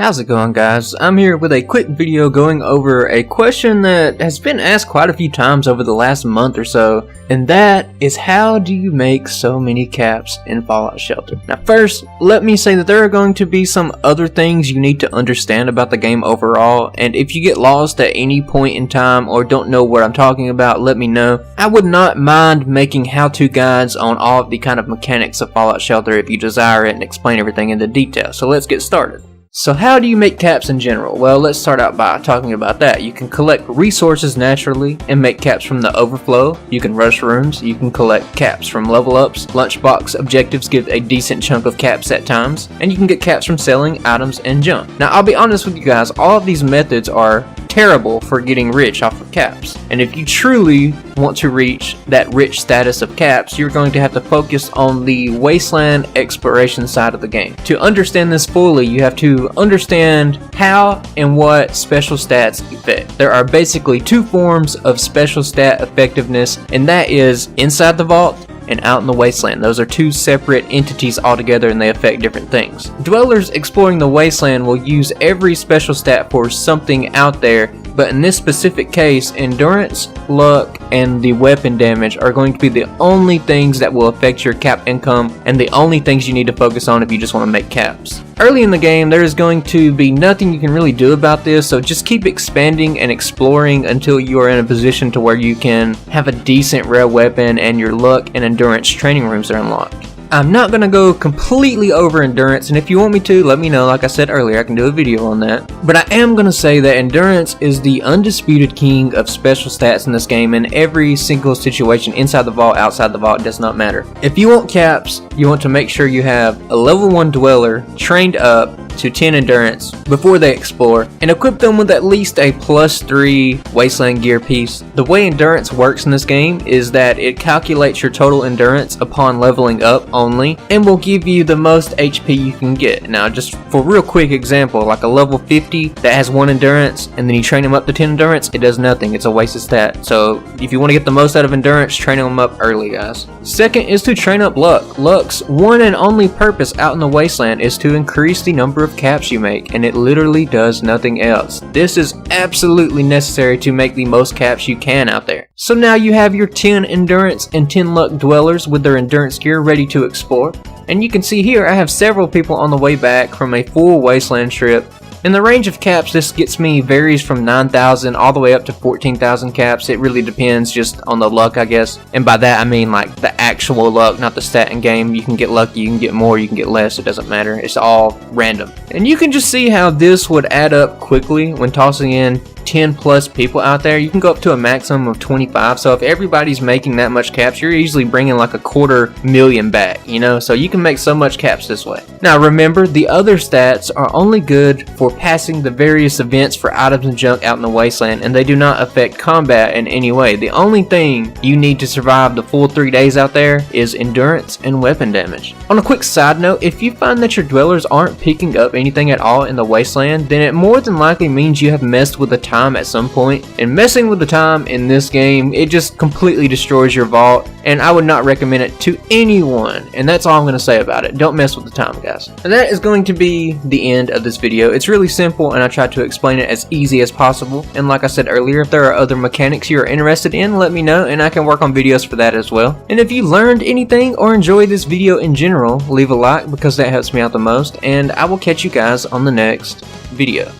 How's it going, guys? I'm here with a quick video going over a question that has been asked quite a few times over the last month or so, and that is, how do you make so many caps in Fallout Shelter? Now first, let me say that there are going to be some other things you need to understand about the game overall, and if you get lost at any point in time or don't know what I'm talking about, let me know. I would not mind making how-to guides on all of the kind of mechanics of Fallout Shelter if you desire it and explain everything into detail, so let's get started. So how do you make caps in general? Well, let's start out by talking about that. You can collect resources naturally and make caps from the overflow. You can rush rooms. You can collect caps from level ups. Lunchbox objectives give a decent chunk of caps at times. And you can get caps from selling items and junk. Now, I'll be honest with you guys, all of these methods are terrible for getting rich off of caps. And if you truly want to reach that rich status of caps, you're going to have to focus on the wasteland exploration side of the game. To understand this fully, you have to understand how and what special stats affect. There are basically two forms of special stat effectiveness, and that is inside the vault and out in the wasteland. Those are two separate entities altogether, and they affect different things. Dwellers exploring the wasteland will use every special stat for something out there, but in this specific case, endurance, luck, and the weapon damage are going to be the only things that will affect your cap income, and the only things you need to focus on if you just want to make caps. Early in the game, there is going to be nothing you can really do about this, so just keep expanding and exploring until you are in a position to where you can have a decent rare weapon and your luck and endurance training rooms are unlocked. I'm not going to go completely over endurance, and if you want me to, let me know. Like I said earlier, I can do a video on that. But I am going to say that endurance is the undisputed king of special stats in this game in every single situation, inside the vault, outside the vault, does not matter. If you want caps, you want to make sure you have a level 1 dweller trained up to 10 endurance before they explore, and equip them with at least a +3 wasteland gear piece. The way endurance works in this game is that it calculates your total endurance upon leveling up only, and will give you the most HP you can get. Now, just for a real quick example, like a level 50 that has 1 endurance, and then you train them up to 10 endurance, it does nothing. It's a wasted stat. So if you want to get the most out of endurance, train them up early, guys. Second is to train up luck. Luck's one and only purpose out in the wasteland is to increase the number of caps you make, and it literally does nothing else. This is absolutely necessary to make the most caps you can out there. So now you have your 10 endurance and 10 luck dwellers with their endurance gear ready to explore, and you can see here I have several people on the way back from a full wasteland trip. And the range of caps this gets me varies from 9,000 all the way up to 14,000 caps. It really depends just on the luck, I guess. And by that I mean like the actual luck, not the stat in game. You can get lucky, you can get more, you can get less, it doesn't matter. It's all random. And you can just see how this would add up quickly when tossing in 10 plus people out there. You can go up to a maximum of 25, so if everybody's making that much caps, you're easily bringing like a 250,000 back, you know, so you can make so much caps this way. Now remember, the other stats are only good for passing the various events for items and junk out in the wasteland, and they do not affect combat in any way. The only thing you need to survive the full 3 days out there is endurance and weapon damage. On a quick side note, if you find that your dwellers aren't picking up anything at all in the wasteland, then it more than likely means you have messed with the time at some point, and messing with the time in this game, it just completely destroys your vault, and I would not recommend it to anyone, and that's all I'm going to say about it. Don't mess with the time, guys. And that is going to be the end of this video. It's really simple, and I tried to explain it as easy as possible, and like I said earlier, if there are other mechanics you're interested in, let me know, and I can work on videos for that as well. And if you learned anything or enjoyed this video in general, leave a like because that helps me out the most, and I will catch you guys on the next video.